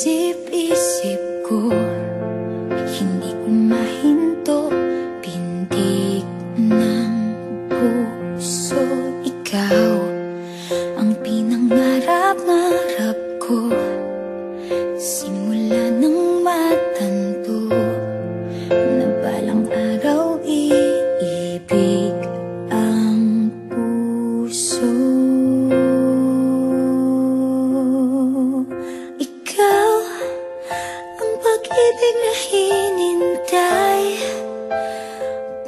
Isip-isip ko, hindi ko mahinto. Pintig ng puso, ikaw ang pinangarap-ngarap ko. Simula nang matanto na balang araw iibig ang puso. Ikaw ang pag-ibig na hinintay.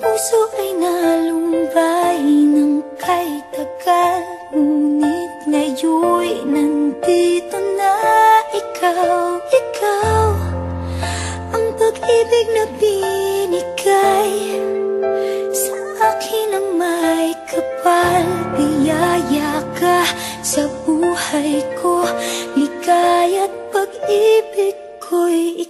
Puso ay nalumbay ng kay tagal, ngunit ngayon'y nandito na ikaw. Ikaw ang pag-ibig na binigay sa akin ang may kapal. Biyaya ka sa buhay ko, ligaya't pag-ibig ko'y